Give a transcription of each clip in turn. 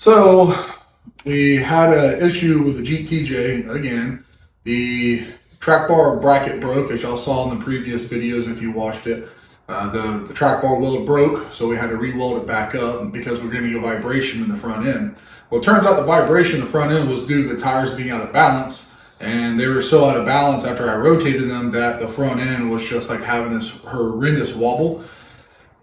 So we had an issue with the Jeep TJ again. The track bar bracket broke, as y'all saw in the previous videos if you watched it. The track bar weld broke, so we had to re-weld it back up because we're getting a vibration in the front end. Well, it turns out the vibration in the front end was due to the tires being out of balance, and they were so out of balance after I rotated them that the front end was just like having this horrendous wobble,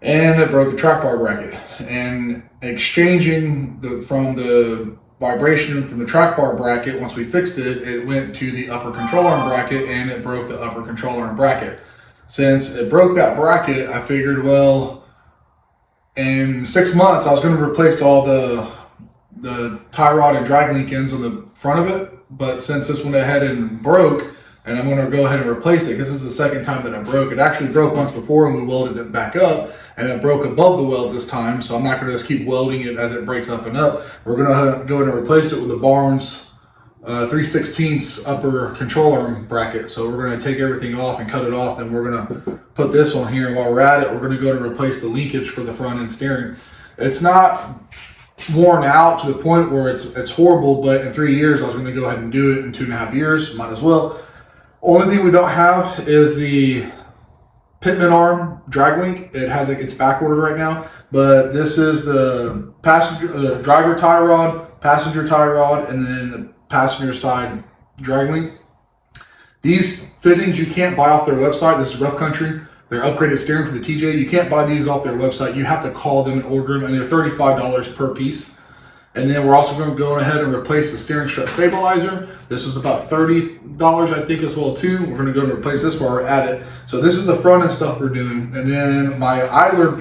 and it broke the track bar bracket. And exchanging from the vibration from the track bar bracket, once we fixed it, it went to the upper control arm bracket and it broke the upper control arm bracket. Since it broke that bracket, I figured, well, in 6 months I was going to replace all the tie rod and drag link ends on the front of it. But since this went ahead and broke, and I'm going to go ahead and replace it because this is the second time that it broke. It actually broke once before and we welded it back up, and it broke above the weld this time. So I'm not going to just keep welding it as it breaks up and up. We're going to go ahead and replace it with the Barnes 3/16 upper control arm bracket. So we're going to take everything off and cut it off. Then we're going to put this on here. And while we're at it, we're going to go ahead and replace the linkage for the front end steering. It's not worn out to the point where it's horrible, but in 3 years I was going to go ahead and do it. In 2.5 years, might as well. Only thing we don't have is the Pitman arm drag link. It has it's back ordered right now, but this is the passenger driver tie rod, passenger tie rod, and then the passenger side drag link. These fittings you can't buy off their website. This is Rough Country. They're upgraded steering for the TJ. You can't buy these off their website. You have to call them and order them, and they're $35 per piece. And then we're also going to go ahead and replace the steering strut stabilizer. This was about $30, I think, as well too. We're going to go and replace this while we're at it. So this is the front end stuff we're doing. And then my idler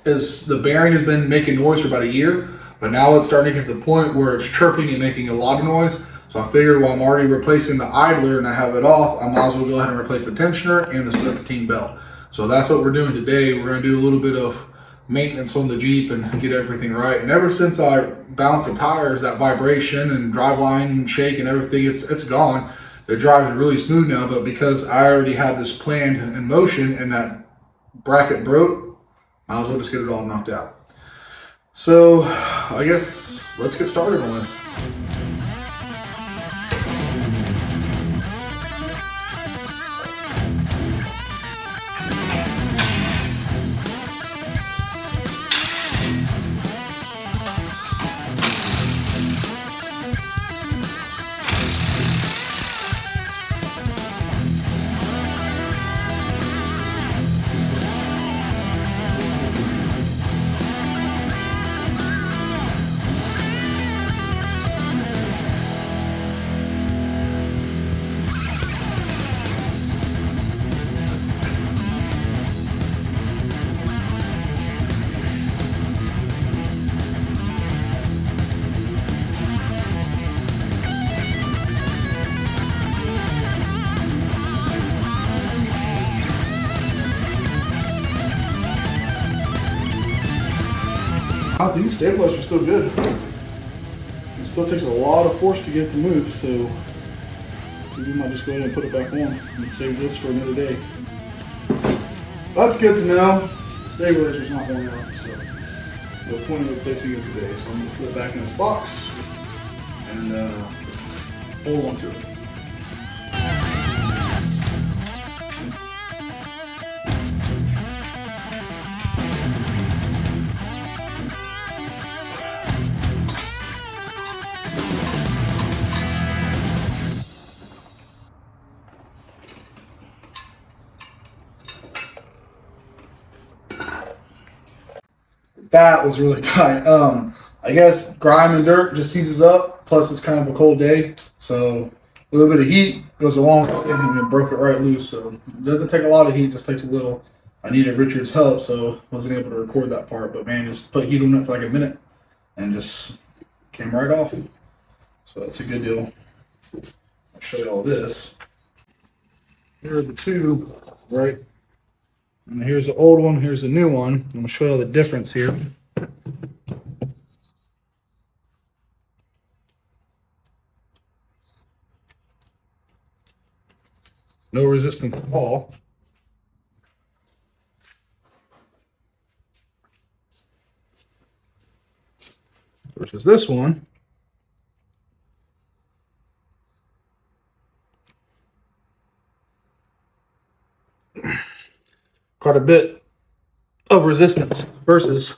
the bearing has been making noise for about a year, but now it's starting to get to the point where it's chirping and making a lot of noise. So I figured while I'm already replacing the idler and I have it off, I might as well go ahead and replace the tensioner and the serpentine belt. So that's what we're doing today. We're going to do a little bit of maintenance on the Jeep and get everything right. And ever since I balanced the tires, that vibration and driveline shake and everything, it's gone. The drive is really smooth now, but because I already had this planned in motion and that bracket broke, might as well just get it all knocked out. So I guess let's get started on this. These stabilizers are still good. It still takes a lot of force to get it to move, so we might just go ahead and put it back on and save this for another day. That's good to know. Stabilizer's not worn out, so no point in replacing it today. So I'm going to put it back in this box and hold on to it. That was really tight. I guess grime and dirt just seizes up. Plus, it's kind of a cold day, so a little bit of heat goes along with it, and it broke it right loose. So it doesn't take a lot of heat; just takes a little. I needed Richard's help, so wasn't able to record that part. But man, just put heat on it for like a minute, and just came right off. So that's a good deal. I'll show you all this. Here are the two, right? And here's the old one, here's the new one. I'm going to show you the difference here. No resistance at all. versus this one. Quite a bit of resistance versus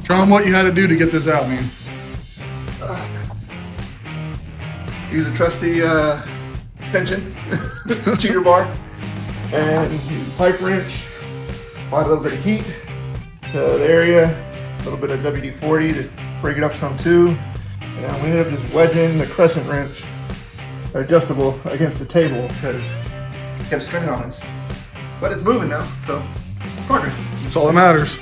show them what you had to do to get this out, man. Use a trusty tension cheater bar and use a pipe wrench. Apply a little bit of heat to the area, a little bit of WD-40 to break it up some too. And we ended up just wedging the crescent wrench, adjustable, against the table because it kept straining on us. But it's moving now, so progress. That's all that matters.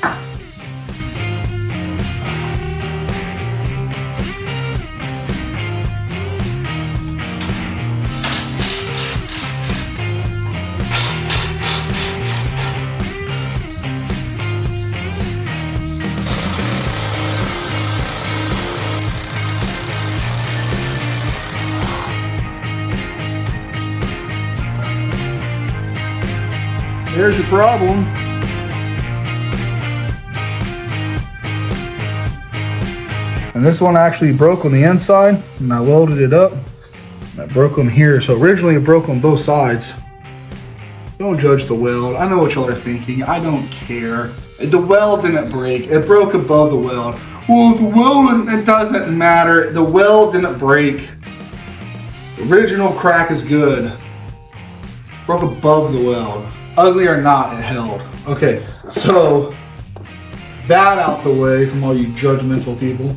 Here's your problem. And this one actually broke on the inside, and I welded it up. And I broke them here. So originally it broke on both sides. Don't judge the weld. I know what y'all are thinking. I don't care. The weld didn't break. It broke above the weld. Well, the weld, it doesn't matter. The weld didn't break. The original crack is good. Broke above the weld. Ugly or not, it held. Okay, so that out the way from all you judgmental people.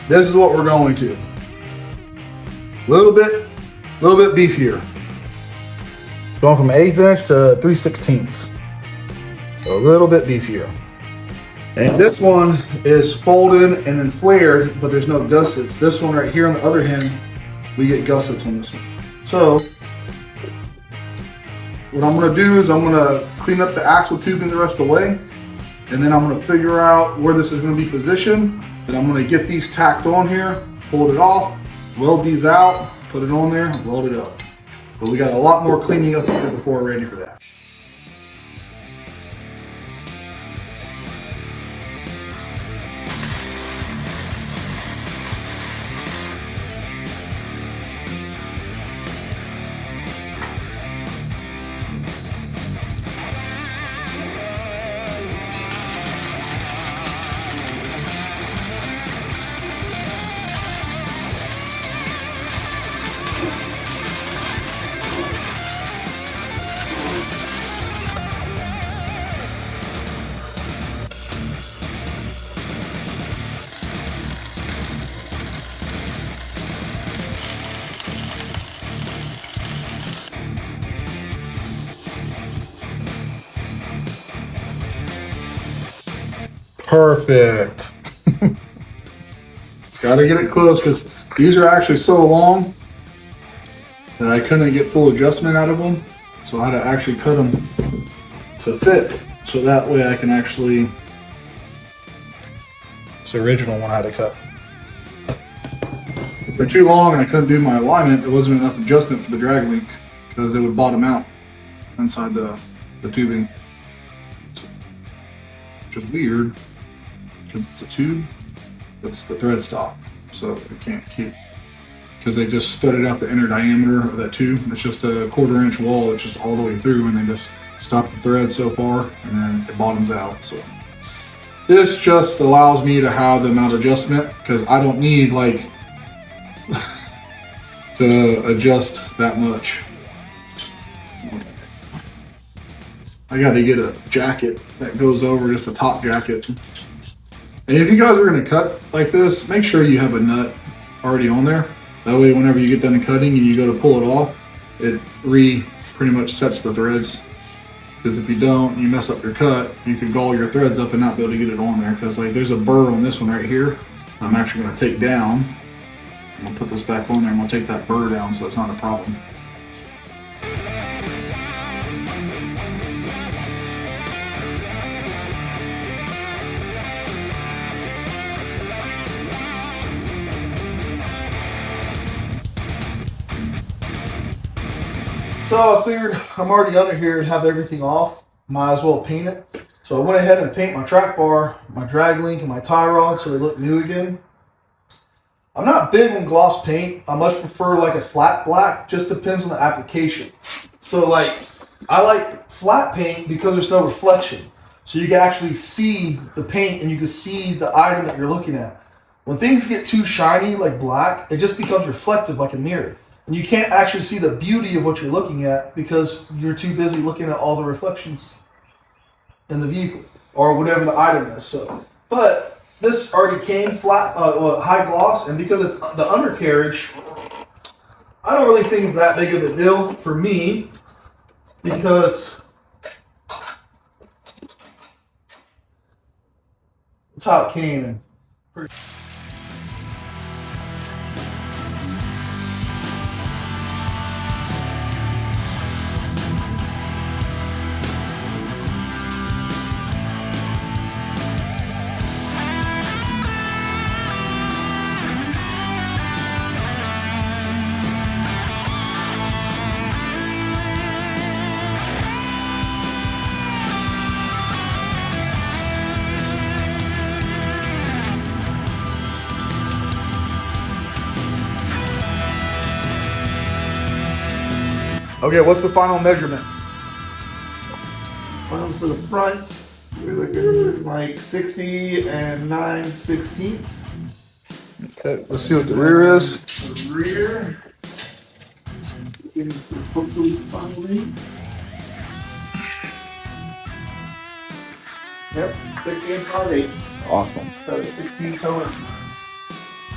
This is what we're going to. Little bit beefier. Going from 1/8 inch to 3/16. So a little bit beefier. And this one is folded and then flared, but there's no gussets. This one right here on the other hand, we get gussets on this one. So what I'm gonna do is I'm gonna clean up the axle tubing the rest of the way, and then I'm gonna figure out where this is gonna be positioned. Then I'm gonna get these tacked on here, pull it off, weld these out, put it on there, and weld it up. But we got a lot more cleaning up here before we're ready for that. Perfect. Just gotta get it close because these are actually so long that I couldn't get full adjustment out of them. So I had to actually cut them to fit. So that way I can actually, it's the original one I had to cut. If they're too long and I couldn't do my alignment, there wasn't enough adjustment for the drag link because it would bottom out inside the tubing. Which is weird. It's a tube, but it's the thread stop, so it can't keep, because they just studded out the inner diameter of that tube. It's just a 1/4 inch wall. It's just all the way through, and they just stop the thread so far, and then it bottoms out. So this just allows me to have the amount of adjustment because I don't need like to adjust that much. I got to get a jacket that goes over just a top jacket. And if you guys are going to cut like this, make sure you have a nut already on there. That way whenever you get done cutting and you go to pull it off, it pretty much sets the threads. Because if you don't, and you mess up your cut, you could gall your threads up and not be able to get it on there. Because like there's a burr on this one right here I'm actually going to take down. I'm gonna put this back on there. I'm gonna take that burr down so it's not a problem. So I figured I'm already under here and have everything off. Might as well paint it. So I went ahead and paint my track bar, my drag link, and my tie rod so they look new again. I'm not big on gloss paint. I much prefer like a flat black. Just depends on the application. So like, I like flat paint because there's no reflection. So you can actually see the paint and you can see the item that you're looking at. When things get too shiny like black, it just becomes reflective like a mirror. And you can't actually see the beauty of what you're looking at because you're too busy looking at all the reflections in the vehicle or whatever the item is. So, but this already came flat, high gloss, and because it's the undercarriage, I don't really think it's that big of a deal for me because that's how it came in. Okay, what's the final measurement? For the front, we're looking like 60 and 9/16. Okay, let's see what the rear is. The rear, hopefully finally. Yep, 60 and 5/8. Awesome. So 16 towing.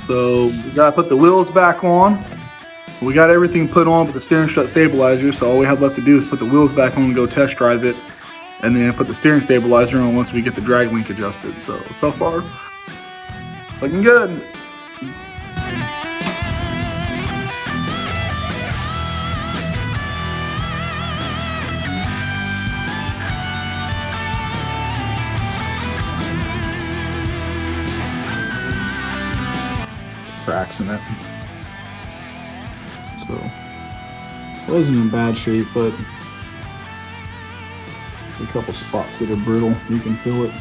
So we gotta put the wheels back on. We got everything put on with the steering strut stabilizer, so all we have left to do is put the wheels back on and go test drive it, and then put the steering stabilizer on once we get the drag link adjusted. So far, looking good. Cracks in it. So it wasn't in bad shape, but a couple spots that are brittle. You can feel it.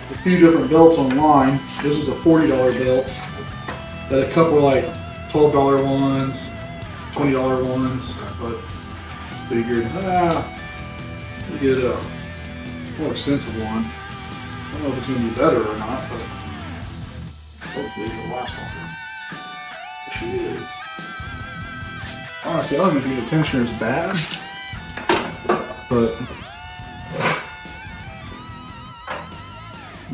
It's a few different belts online. This is a $40 belt. That a couple like $12 ones, $20 ones, but figured we get a more expensive one. I don't know if it's gonna be better or not, but hopefully it'll last longer. She is. Honestly, I don't even think the tensioner is bad, but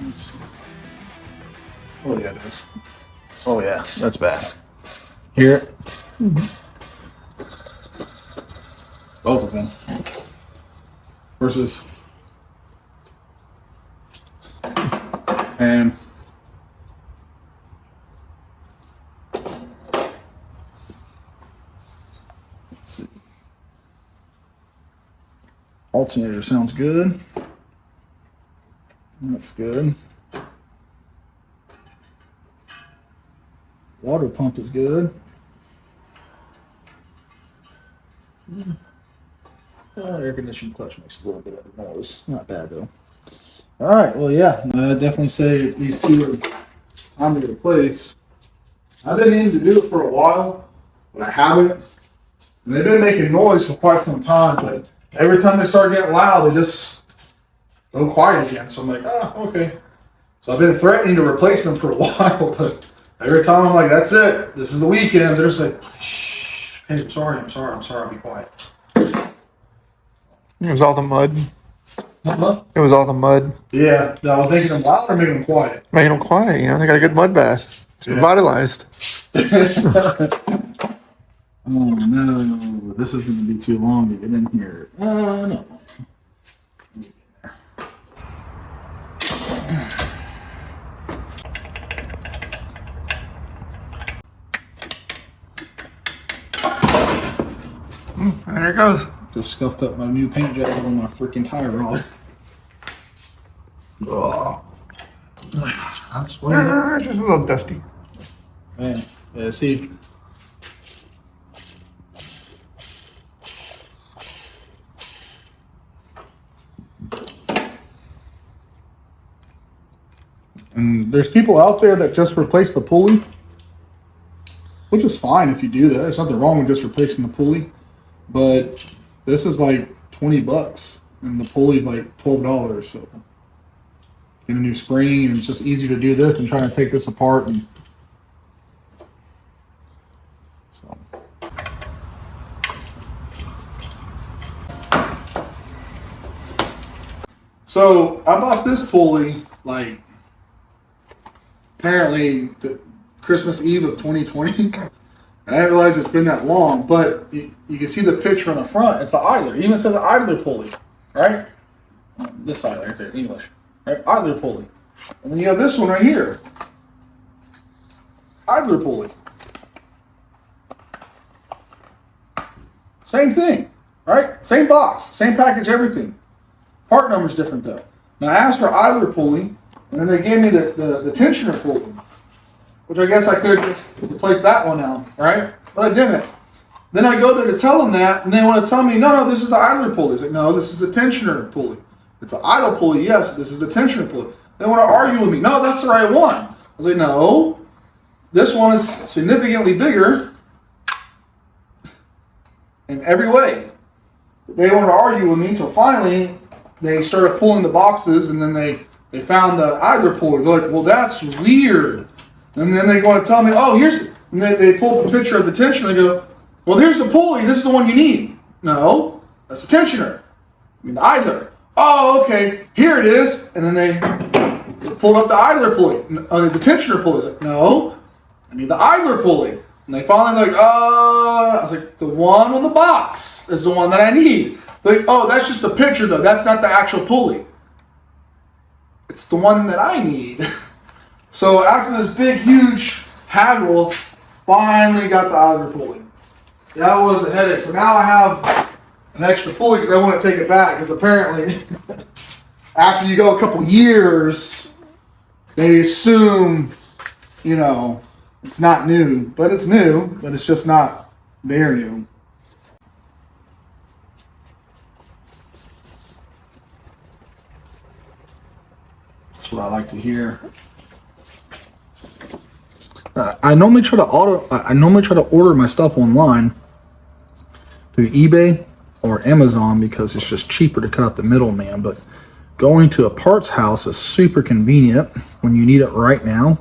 let's see. Oh yeah, it is. Oh yeah, that's bad. Here, both of them versus and. Alternator sounds good. That's good. Water pump is good. Air conditioning clutch makes a little bit of a noise. Not bad though. All right. Well, yeah, I definitely say these two are time to replace. I've been needing to do it for a while, but I haven't. And they've been making noise for quite some time, but every time they start getting loud, they just go quiet again. So I'm like, okay. So I've been threatening to replace them for a while, but every time I'm like, that's it. This is the weekend. They're just like, shh. Hey, I'm sorry. I'll be quiet. It was all the mud. Huh? It was all the mud. Yeah. I was making them loud or making them quiet? Making them quiet, you know, they got a good mud bath. It's revitalized. Oh no, this is going to be too long to get in here. No. There it goes. Just scuffed up my new paint job on my freaking tie rod. Oh. That's what Just a little dusty. Man, yeah, see. And there's people out there that just replace the pulley, which is fine if you do that. There's nothing wrong with just replacing the pulley. But this is like $20 and the pulley's like $12. So get a new spring, and it's just easier to do this than trying to take this apart. And so I bought this pulley like apparently the Christmas Eve of 2020. And I didn't realize it's been that long, but you can see the picture on the front. It's an idler. It even says an idler pulley, right? This side right there, English, right? Idler pulley. And then you have this one right here. Idler pulley. Same thing, right? Same box, same package, everything. Part number's different though. Now I asked for idler pulley, and then they gave me the tensioner pulley, which I guess I could just replace that one now, right? But I didn't. Then I go there to tell them that, and they want to tell me, no, this is the idler pulley. It's like, no, this is the tensioner pulley. It's an idle pulley, yes, but this is the tensioner pulley. They want to argue with me. No, that's the right one. I was like, no, this one is significantly bigger in every way. They want to argue with me until finally they started pulling the boxes, and then they found the idler pulley. They're like, well, that's weird. And then they're going to tell me, oh, here's, and they pull up a picture of the tensioner. They go, well, here's the pulley. This is the one you need. No, that's the tensioner. I mean, the idler. Oh, okay, here it is. And then they pulled up the idler pulley, the tensioner pulley. I was like, no, I need the idler pulley. And they finally like, I was like, the one on the box is the one that I need. They're like, oh, that's just a picture though. That's not the actual pulley. It's the one that I need. So after this big, huge haggle, finally got the idler pulley. That was a headache. So now I have an extra pulley because I want to take it back. Because apparently, after you go a couple years, they assume, it's not new. But it's new, but it's just not their new. That's what I like to hear. I normally try to order my stuff online through eBay or Amazon because it's just cheaper to cut out the middleman. But going to a parts house is super convenient when you need it right now.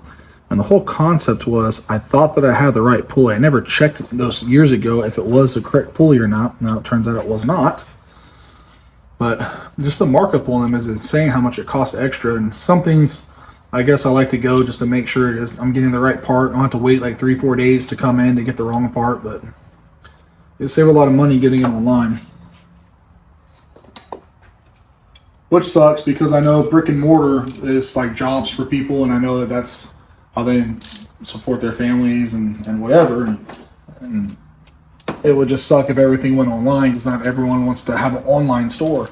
And the whole concept was I thought that I had the right pulley. I never checked those years ago if it was the correct pulley or not. Now it turns out it was not. But just the markup on them is insane how much it costs extra. And some things I guess I like to go just to make sure I'm getting the right part. I don't have to wait like 3-4 days to come in to get the wrong part, but you save a lot of money getting it online. Which sucks because I know brick and mortar is like jobs for people, and I know that that's how they support their families and whatever. And it would just suck if everything went online because not everyone wants to have an online store.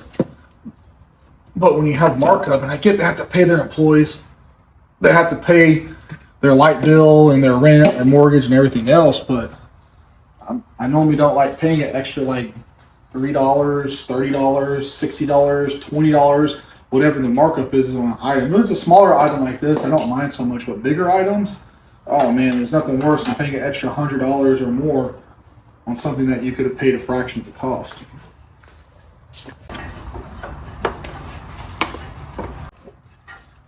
But when you have markup, and I get they have to pay their employees, they have to pay their light bill and their rent, their mortgage, and everything else. But I normally don't like paying it extra, like $3, $30, $60, $20, whatever the markup is on an item. If it's a smaller item like this, I don't mind so much. But bigger items, oh man, there's nothing worse than paying an extra $100 or more on something that you could have paid a fraction of the cost.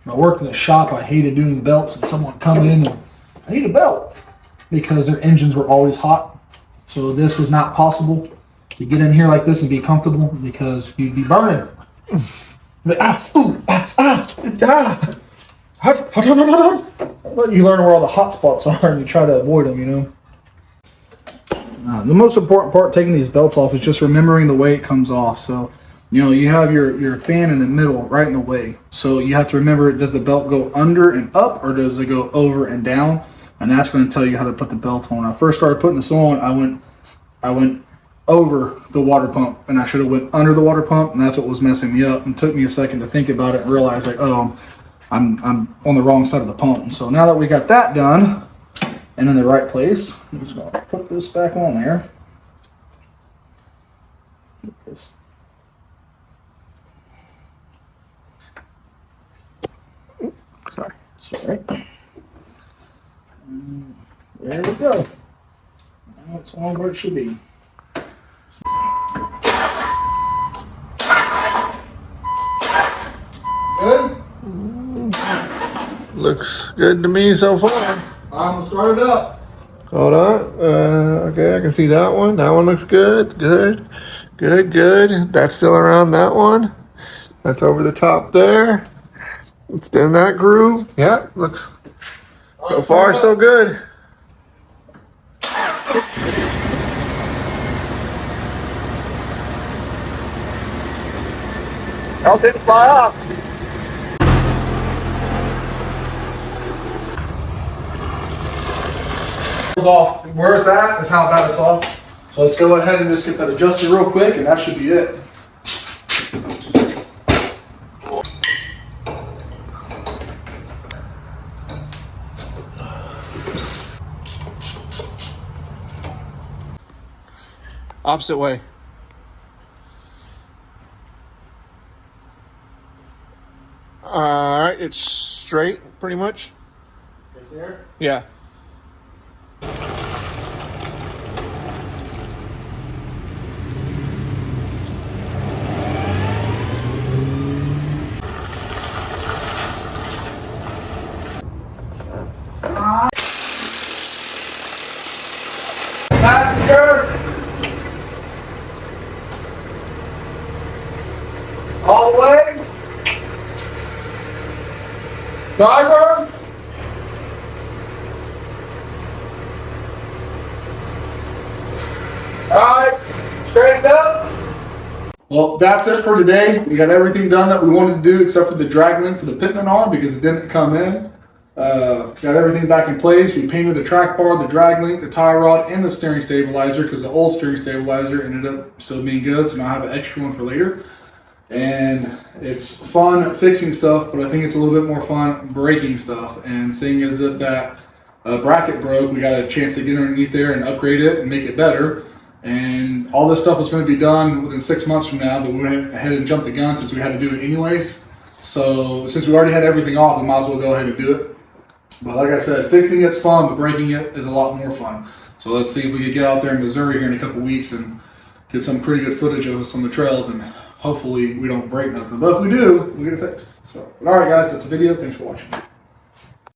When I worked in a shop, I hated doing the belts, and someone would come in and I need a belt because their engines were always hot. So this was not possible to get in here like this and be comfortable because you'd be burning. But you learn where all the hot spots are and you try to avoid them, The most important part taking these belts off is just remembering the way it comes off. So you have your fan in the middle, right in the way. So you have to remember, does the belt go under and up or does it go over and down? And that's going to tell you how to put the belt on. When I first started putting this on, I went over the water pump, and I should have went under the water pump, and that's what was messing me up. And it took me a second to think about it and realize, like, oh, I'm on the wrong side of the pump. So now that we got that done and in the right place, I'm just gonna put this back on there. Sorry. There we go. Now it's on where it should be. Good? Looks good to me so far. I'm gonna start it up. Hold on. Okay, I can see that one. That one looks good. Good. That's still around that one. That's over the top there. It's in that groove. Yeah, looks so far so good. I'll take the fly off. Off where it's at is how bad it's off. So let's go ahead and just get that adjusted real quick, and that should be it. Opposite way. All right, it's straight pretty much. Right there. Yeah. Passenger. All the way. Driver. Alright, straightened up. Well, that's it for today. We got everything done that we wanted to do except for the drag link for the pitman arm because it didn't come in. Got everything back in place. We painted the track bar, the drag link, the tie rod, and the steering stabilizer because the old steering stabilizer ended up still being good, so now I have an extra one for later. And it's fun fixing stuff, but I think it's a little bit more fun breaking stuff. And seeing as if that bracket broke, we got a chance to get underneath there and upgrade it and make it better. And all this stuff was going to be done within 6 months from now, but we went ahead and jumped the gun since we had to do it anyways. So since we already had everything off, we might as well go ahead and do it. But like I said, fixing it's fun, but breaking it is a lot more fun. So let's see if we can get out there in Missouri here in a couple weeks and get some pretty good footage of some of the trails, and hopefully we don't break nothing. But if we do, we'll get it fixed. So, but all right, guys, that's the video. Thanks for watching.